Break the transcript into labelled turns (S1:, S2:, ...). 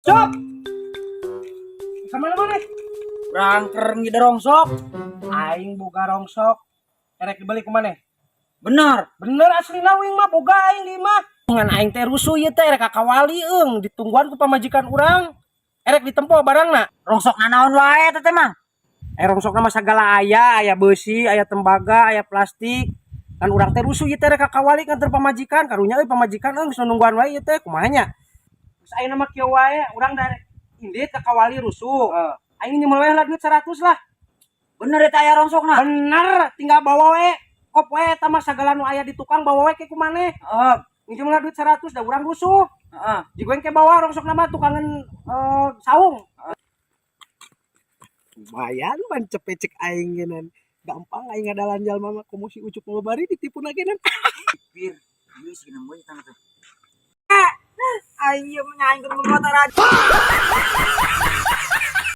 S1: Sok. Kemana mana?
S2: Rangker ngide rongsok.
S1: Aing boga rongsok. Erek dibeli kemana?
S2: Bener.
S1: Bener asli nawing mah boga aing di mah. Ngan aing teh rusuh ieu teh erek kakawali ditungguan ku pamajikan urang. Erek ditempo barangna.
S2: Rongsok nanaon wae teh mah.
S1: Rongsok nama segala aya besi, aya tembaga, aya plastik. Kan urang teh rusuh ieu teh erek kakawali kantor pamajikan. Karunya euy pamajikan geus nungguan wae ieu teh kumaha nya? Terus ayeuna mah kieu wae urang dari indit kakawali rusuh. Aing nyemel lah duit 100 lah.
S2: Bener eta aya rongsokna.
S1: Bener, tinggal bawa we. Kop we eta mah sagala nu aya di tukang bawa we ke kumaneh.
S2: Heeh.
S1: Minjem lah duit 100 da urang rusuh.
S2: Heeh.
S1: Jigoeng ke bawa rongsok nama tukangan saung. Lumayan man cepecek aing genan. Gampang aing ngadalan jalma mah komo si ucuk ngelobari ditipu genan.
S2: Bir, ieu sih nang teh.
S1: Aing ieu menyaing keur motor aja.